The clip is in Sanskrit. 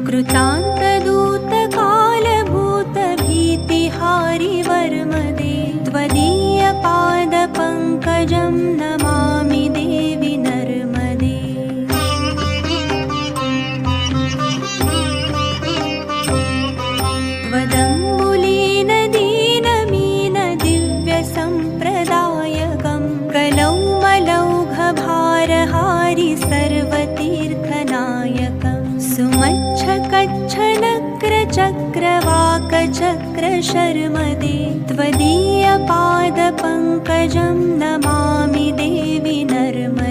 कृतान्तदूतकालभूतभीतिहारि वर्मदे त्वदीयपादपङ्कजं नमामि देवि नर्मदे। त्वदम्बुलीन दीनमीन दिव्यसम्प्रदायकं कलौमलौघभारहारि सर्वतीर्थनायकं सुमच्छकच्छनक्रचक्रवाकचक्रशर्मदे त्वदीयपादपङ्कजं नमामि देवि नर्मदे।